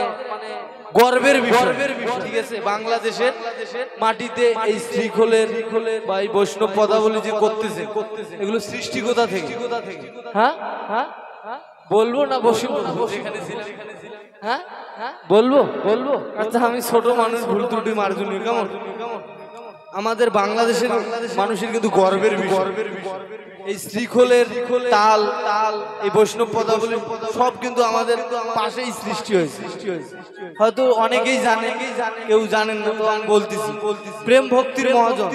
গর্বের বিষয়। ঠিক আছে, বাংলাদেশের মাটিতে এই শ্রীখোলের বা এই বৈষ্ণব পদাবলী যে করতেছে এগুলো সৃষ্টি কোথা থেকে? হ্যাঁ, বলবো না বসে হ্যাঁ বলবো? আচ্ছা, আমি ছোট মানুষ, ভুল ত্রুটি মার্জনীয় কেমন। আমাদের বাংলাদেশের মানুষের কিন্তু গর্বের বিষয় এই শ্রীখোলের তাল, এই বৈষ্ণব পদাবলী সব কিন্তু আমাদের পাশেই সৃষ্টি হয়েছে। হয়তো অনেকেই জানে, কেউ জানেন না, তো আমি বলতেছি। প্রেম ভক্তির মহাজন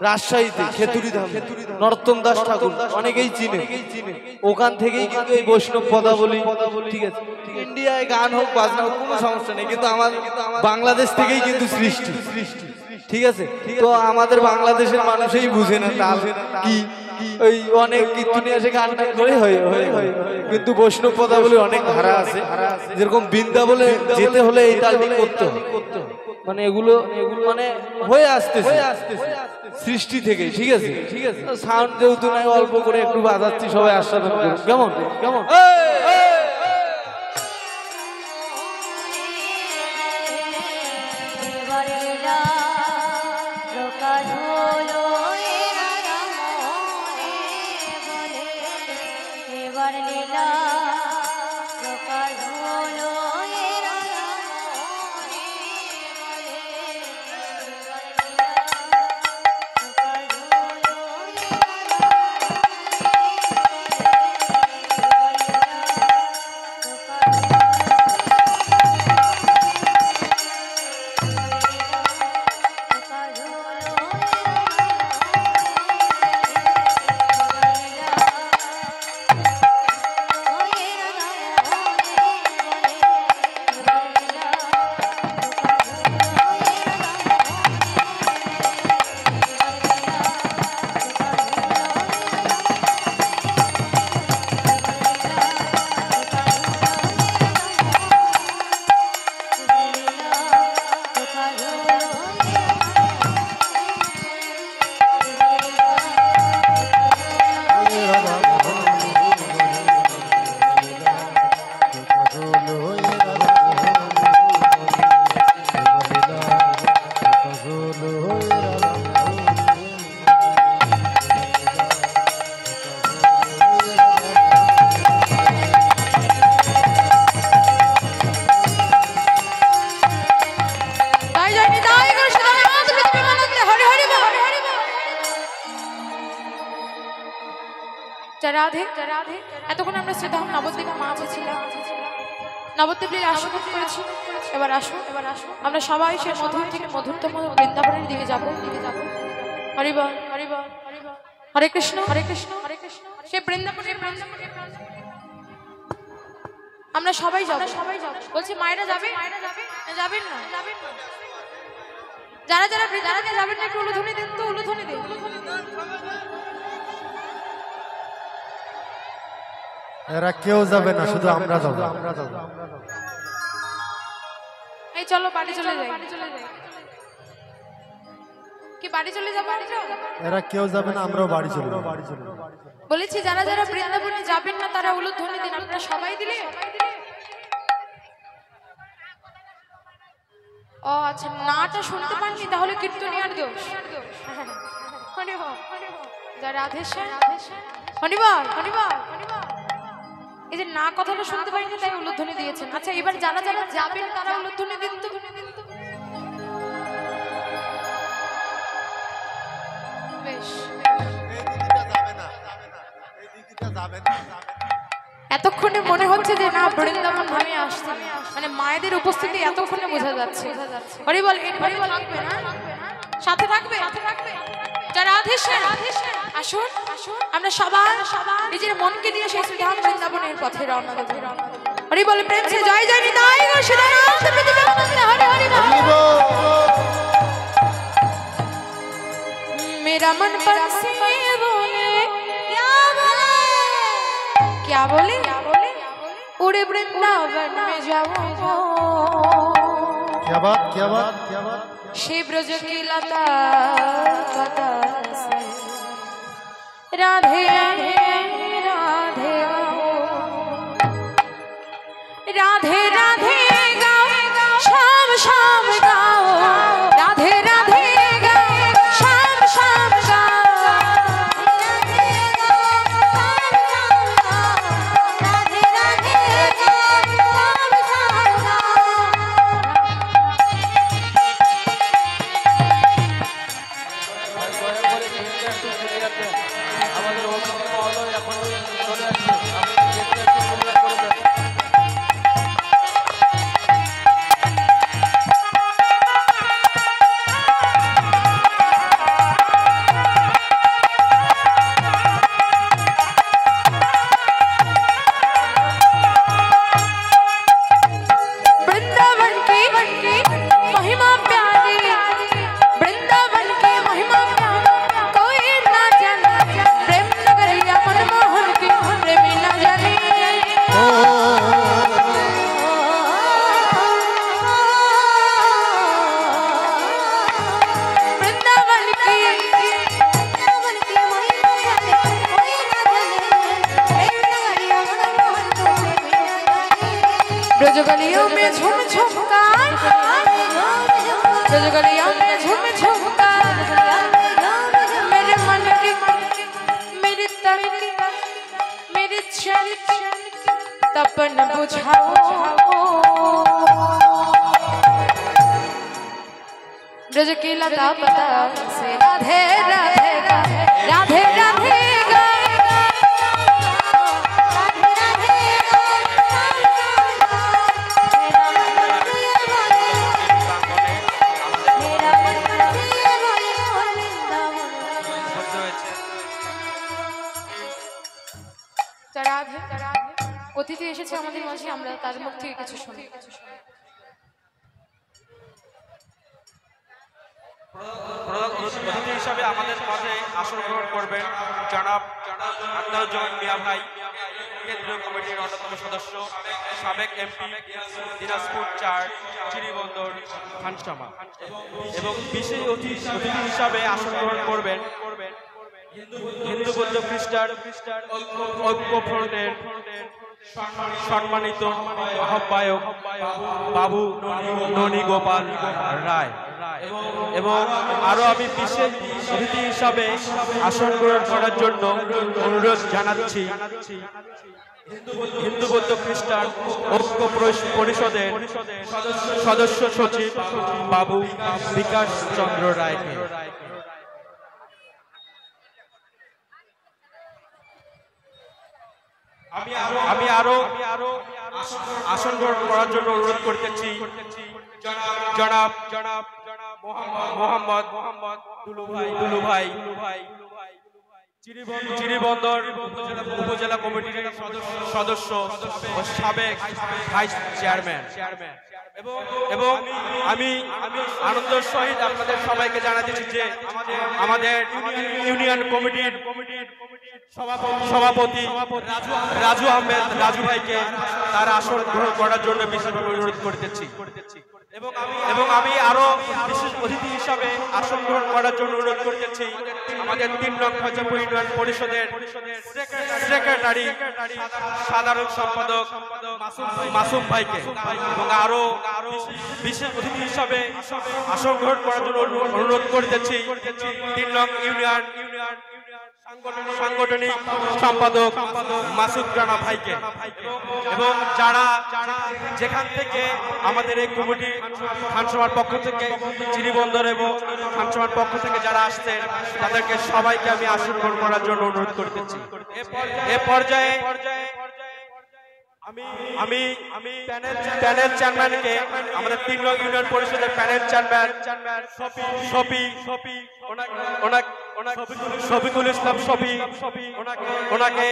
রাজশাহীতে খেতুরি ধাম নরোত্তম দাস ঠাকুর অনেকেই চিনে, ওখান থেকেই কিন্তু এই বৈষ্ণব পদাবলী। ঠিক আছে, ইন্ডিয়ায় গান হোক বাজনা হোক কোনো সমস্যা নেই, কিন্তু আমাদের বাংলাদেশ থেকেই কিন্তু সৃষ্টি। ঠিক আছে, তো আমাদের বাংলাদেশের মানুষই বুঝে না তাল কি, ওই অনেক কীর্তনী আসে গান টান করে হয়, কিন্তু বৈষ্ণব পদাবলী অনেক ধারা আছে। যেরকম বৃন্দাবনে যেতে হলে এই তালটি করতে হবে, মানে এগুলো মানে হয়ে আসতেছে সৃষ্টি থেকে। ঠিক আছে, সাউন্ড যেহেতু নাই অল্প করে একটু বাজাচ্ছি, সবাই আস্বাদন করুন কেমন। এতক্ষণ আমরা শ্রদ্ধা নবদ্বীপ মাঝে ছিলাম, নবদ্বীপ লীলা আশীর্বাদ করেছি। এবার আসো আমরা সবাই সে মধুর থেকে মধুরতম বৃন্দাবনের দিকে যাবো। হরি বল, হরে কৃষ্ণ, সে বৃন্দাবনের আমরা সবাই যাবো। বলছি মায়েরা যাবে? যাবেন না? যারা যাবেন না একটু উলুধ্বনি দিন তো, উলুধ্বনি দিন। এরা কেউ যাবে না, শুধু আমরা যাবো। এই চলো বাড়ি চলে যাই। কি বাড়ি চলে যাবো? এরা কেউ যাবে না, আমরাও বাড়ি চলে যাবো। বলেছি যারা বৃন্দাবনে যাবেন না তারা উলুধ্বনি দিন। আপনারা সবাই দিলে? ও আচ্ছা, নাটা শুনতে পাননি তাহলে কীর্তনিয়ার দোষ। যা রাধেশ্যাম হরিবল হরিবল এই যে না কথাটা শুনতে পারিনি তাই উলুধ্বনি দিয়েছেন। আচ্ছা এবার যারা যারা যাবেন তারা উলুধ্বনি দিন তো। বেশ এতক্ষণে মনে হচ্ছে যে না বৃন্দাবন ধামে আসছে, মানে মায়েদের উপস্থিতি এতক্ষণে বোঝা যাচ্ছে। হরিবল হরিবল থাকবে না, সাথে থাকবে যারা আদেশের আসুন আসুন আমরা সবাই নিজের মনকে দিয়ে সেই শ্রীধাম বৃন্দাবনের পথে রওনা দেব। হরিবল প্রেম সে জয় জয় নিতাই গো সীতারাম হরি হরি मेरा मन पर से बोले क्या बोले उड़े वृंदावन में जाओ क्या बात क्या बात क्या बात शे ब्रज की लता पता से राधे राधे राधे राधे गाओ शाम शाम गाओ राधे राधे गाओ शाम शाम गाओ राधे राधे शाम शाम আমাদের অভিজ্ঞ মহোদয় এখন চলে আসছে, আপনি দেখতে একটু পরিবার করে দেন। वृंदावन की महिमा प्यारी, वृंदावन की महिमा प्यारी कोई ना जाने, प्रेम नगरिया मनमोहन की प्रेमी ना जाने। वृंदावन की ब्रजगलियों में झूम झूम कर, ब्रजगलियों में झूम झूम कर मेरे मन की मेरे तन की मेरे चल तपन बुझाओ। ब्रज की लता पता से राधे राधे राधे राधे गा অতিথি এসেছে আমাদের মাঝে, আমরা তার মুখ থেকে কিছু শুনি। অতিথি হিসাবে আমাদের মাঝে আসন গ্রহণ করবেন জনাব আখতারুজ্জামান মিয়া ভাই, কেন্দ্রীয় কমিটির অন্যতম সদস্য, সাবেক এমপি দিনাজপুর 4 চিরিবন্দর খানসামা, এবং বিশেষ অতিথি হিসাবে আসন গ্রহণ করবেন হিন্দু বৌদ্ধ খ্রিস্টান ঐক্য ফ্রন্টের সম্মানিত আহ্বায়ক বাবু ননী গোপাল রায়, এবং আরো আমি বিশেষ অতিথি হিসাবে আসন গ্রহণ করার জন্য অনুরোধ জানাচ্ছি হিন্দু বৌদ্ধ খ্রিস্টান ঐক্য পরিষদের সদস্য সচিব বাবু বিকাশ চন্দ্র রায়কে। আমি আরো আসন গ্রহণ করার জন্য অনুরোধ করতেছি জনাব মোহাম্মদ দুলু ভাই, চিরিবন্দর উপজেলা কমিটির সদস্য ও সাবেক ভাইস চেয়ারম্যান, এবং আমি আনন্দের সহিত আপনাদের সবাইকে জানাচ্ছি যে আমাদের ইউনিয়ন কমিটির সভাপতি রাজু আহমেদ রাজু ভাইকে তার আসন গ্রহণ করার জন্য বিশেষ অনুরোধ করতেছি, এবং আমি আরো বিশেষ অতিথি হিসাবে আসন গ্রহণ করার জন্য অনুরোধ করতেছি আমাদের 3 নং খজাপুর ইউনিয়ন পরিষদের সেক্রেটারি সাধারণ সম্পাদক মাসুম ভাইকে, এবং আরো বিশেষ অতিথি হিসাবে আসন গ্রহণ করার জন্য অনুরোধ করতেছি 3 নং ইউনিয়ন সাংগঠনিক সম্পাদক মাসুদ রানা ভাইকে এবং যারা যেখান থেকে আমাদের এই কমিটি খানসভার পক্ষ থেকে চিরিবন্দর এবং খানসভার পক্ষ থেকে যারা আসছেন তাদেরকে সবাইকে আমি আসন গ্রহণ করার জন্য অনুরোধ করতেছি। এ পর্যায়ে আমি প্যানেল চেয়ারম্যানকে আমাদের 3 নং ইউনিয়ন পরিষদের প্যানেল চেয়ারম্যান শফিকুল ইসলাম শফি ওনাকে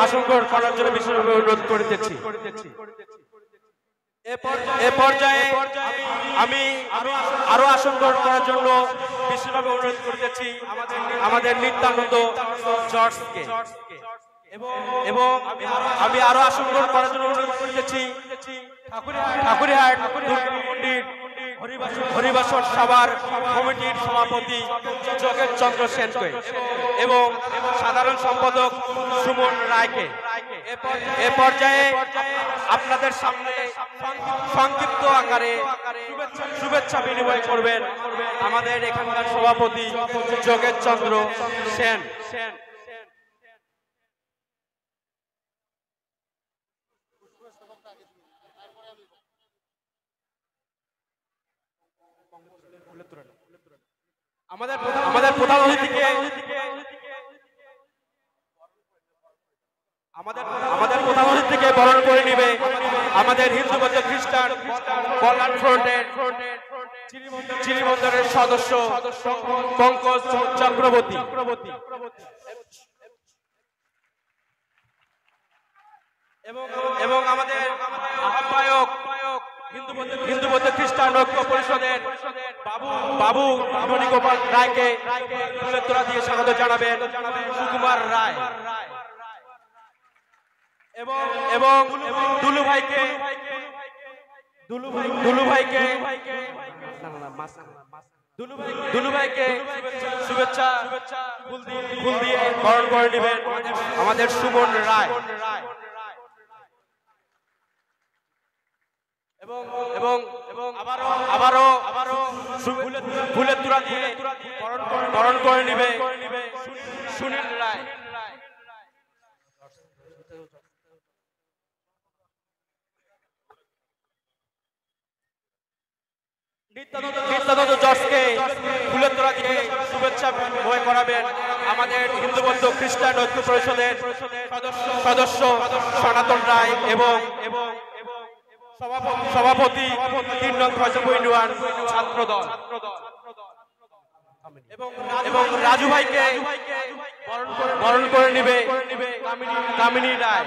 আসন গ্রহণ করার জন্য বিশেষভাবে অনুরোধ করতেছি। এ পর্যায়ে আমি আরো আসন গ্রহণ করার জন্য বিশেষভাবে অনুরোধ করতেছি আমাদের নিত্যানন্দ জর্জকে এবং আমি আরো আসন গ্রহণ করার জন্য অনুরোধ করতেছি ঠাকুরিহাট দুর্গা মন্দির হরিবাসন সভার কমিটির সভাপতি যোগেশ চন্দ্র সেনকে এবং সাধারণ সম্পাদক সুমন রায়কে। এ পর্যায়ে আপনাদের সামনে সংক্ষিপ্ত আকারে শুভেচ্ছা বিনিময় করবেন আমাদের এখানকার সভাপতি যোগেশ চন্দ্র সেন। আমাদের প্রধান অতিথিকে বরণ করে নিবে আমাদের হিন্দু বৌদ্ধ খ্রিস্টান কল্যাণ ফ্রন্টের চিরিবন্দরের সদস্য পঙ্কজ চক্রবর্তী এবং আমাদের আহ্বায়ক হিন্দু বৌদ্ধ খ্রিস্টান ঐক্য পরিষদের বাবু মণিগোপাল রায়কে ফুলের তোড়া দিয়ে স্বাগত জানাবেন সুকুমার রায় এবং দুলু ভাইকে শুভেচ্ছা ফুল দিয়ে বরণ করে নেবেন আমাদের সুমন রায় এবং আবারও ফুলের তোড়া দিয়ে বরণ করে নেবে সুনীল রায়। নিত্যানন্দ জর্জকে ফুলের তোড়া দিয়ে শুভেচ্ছা বয়ে করাবেন আমাদের হিন্দু বৌদ্ধ খ্রিস্টান ঐক্য পরিষদের সদস্য সনাতন রায় এবং সভাপতি 3 নং ফয়জপুর ইউনিয়ন ছাত্র দল এবং রাজু ভাইকে বরণ করে নেবে কামিনী রায়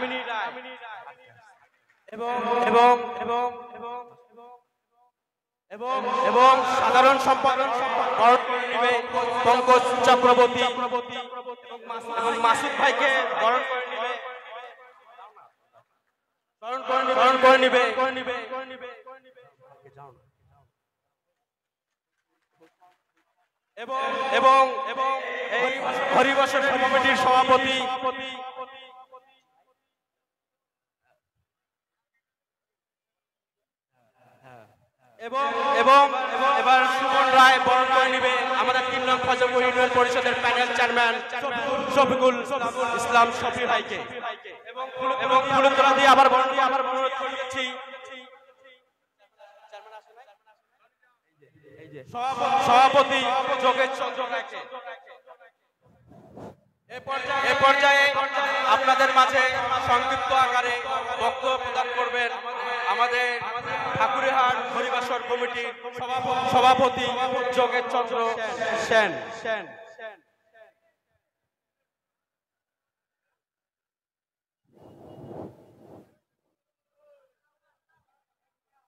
এবং সাধারণ সম্পাদক বরণ করে নেবে পঙ্কজ চক্রবর্তী এবং মাসুদ ভাইকে বরণ করে নিবে এবং এই হরিবাসন কমিটির সভাপতি এবং এবার সুমন রায় বরণ করে নিবে আমাদের 3 নং ফয়জপুর ইউনিয়ন পরিষদের প্যানেল চেয়ারম্যান শফিকুল ইসলাম শফি ভাইকে এবং ফুলের তোড়া দিয়ে আবার অনুরোধ করছি সভাপতি যোগেশ চন্দ্র রায়কে। এ পর্যায়ে আপনাদের মাঝে সংক্ষিপ্ত আকারে বক্তব্য প্রদান করবেন আমাদের ঠাকুরিহাট হরিবাসর কমিটির সভাপতি যোগেশ চন্দ্র সেন।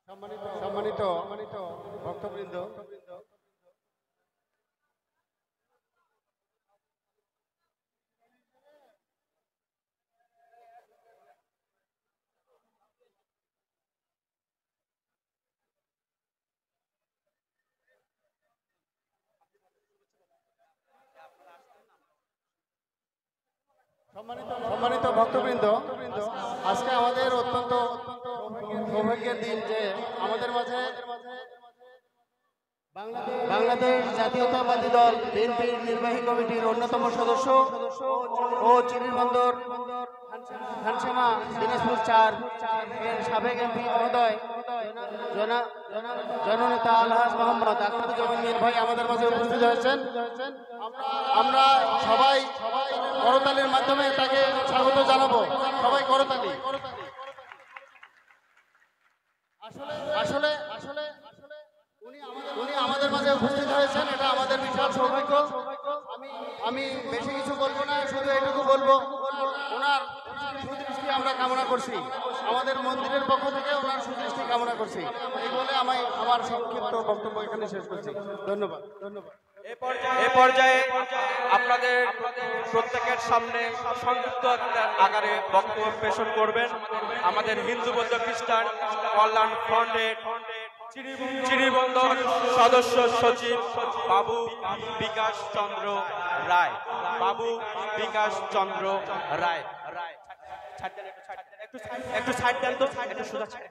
সম্মানিত ভক্তবৃন্দ, সম্মানিত ভক্তবৃন্দ, আজকে আমাদের অত্যন্ত সৌভাগ্যের দিন যে আমাদের মাঝে বাংলাদেশ জাতীয়তাবাদী দল বিএনপির নির্বাহী কমিটির অন্যতম সদস্য ও চিরিরবন্দর খানসামা দিনাজপুর ৪ এর সাবেক এমপি মহোদয় জননেতা আলহাজ মোহাম্মদ আখতারুজ্জামান মীর ভাই আমাদের মাঝে উপস্থিত হয়েছেন। আমরা সবাই করতালির মাধ্যমে তাকে স্বাগত জানাবো। সবাই করতালি। আসলে উনি আমাদের মাঝে উপস্থিত হয়েছেন, এটা আমাদের বিশাল সৌভাগ্য। আমি বেশি কিছু বলবো না, শুধু এটুকু বলবো, ওনার সুদৃষ্টি আমরা কামনা করছি। আমাদের মন্দিরের পক্ষ থেকে ওনার সুদৃষ্টি কামনা করছি। এই বলে আমি আমার সংক্ষিপ্ত বক্তব্য এখানে শেষ করছি। ধন্যবাদ। এ পর্যায়ে আপনাদের প্রত্যেকের সামনে সংযুক্ত আকারে বক্তব্য পেশন করবেন আমাদের হিন্দু বৌদ্ধ খ্রিস্টান কল্যাণ ফ্রন্টের চিরিবন্দর সদস্য সচিব বাবু বিকাশ চন্দ্র রায়। বাবু বিকাশ চন্দ্র রায়। একটু সাইড দেন তো, একটু সোজা ছাড়।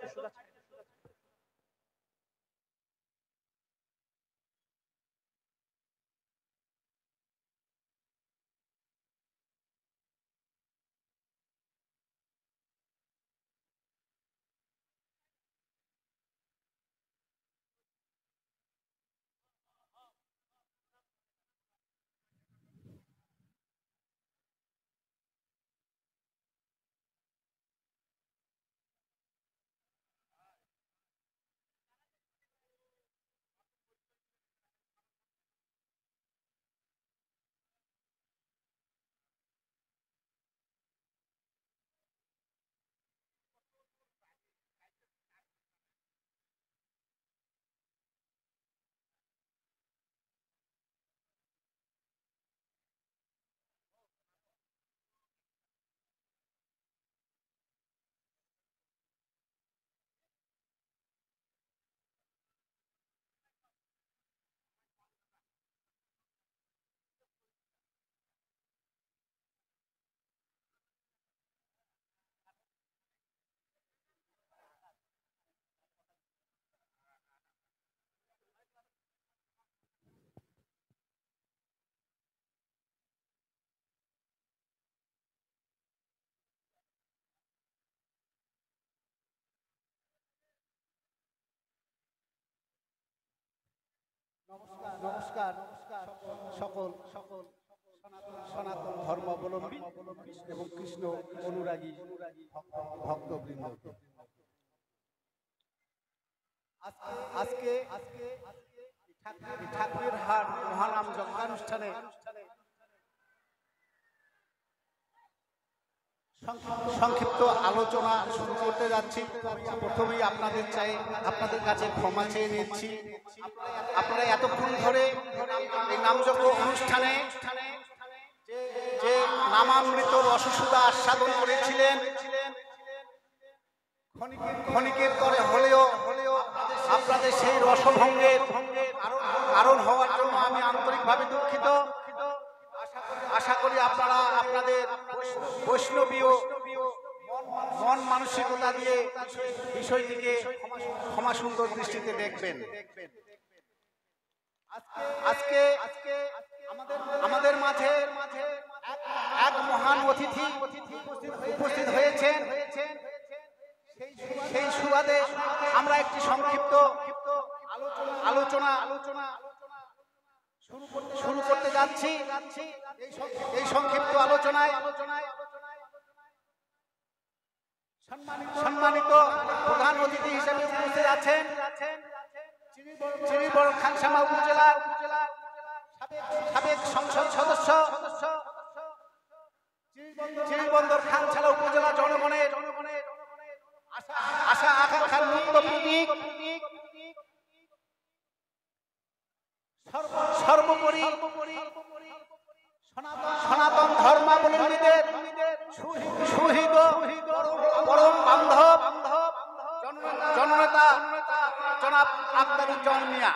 নমস্কার সকল সনাতন ধর্মাবলম্বী এবং কৃষ্ণ অনুরাগী ভক্তবৃন্দ। আজকে ঠাকুরের হাট মহানাম যজ্ঞানুষ্ঠানে সংক্ষিপ্ত আলোচনা শুরু করতে যাচ্ছি। প্রথমেই আপনাদের কাছে ক্ষমা চেয়ে নিচ্ছি। আপনারা এতক্ষণ ধরে এই নামযজ্ঞ অনুষ্ঠানে যে নামামৃত রসসুধা আস্বাদন করেছিলেন, ক্ষণিকের তরে হলেও আপনাদের সেই রসভঙ্গের কারণ হওয়ার জন্য আমি আন্তরিকভাবে দুঃখিত। আশা করি আপনারা আপনাদের বৈষ্ণবীয় মন মানসিকতা দিয়ে বিষয়টিকে ক্ষমা সুন্দর দৃষ্টিতে দেখবেন। আজকে আমাদের মাঝে এক মহান অতিথি উপস্থিত হয়েছেন। সেই সুবাদে আমরা একটি সংক্ষিপ্ত আলোচনা শুরু করতে যাচ্ছি। এই সংক্ষিপ্ত আলোচনায় সম্মানিত প্রধান অতিথি হিসেবে উপস্থিত আছেন চিরিরবন্দর খানসামা উপজেলার সাবেক সংসদ সদস্য, চিরিরবন্দর খানসামা উপজেলা জনগণের আশা আকাঙ্ক্ষার মুক্ত প্রতীক, সর্বোপরি সনাতন ধর্মাবলম্বীদের সুহৃদ পরম বান্ধব জননেতা জনাব আখতারুজ্জামান মিয়া।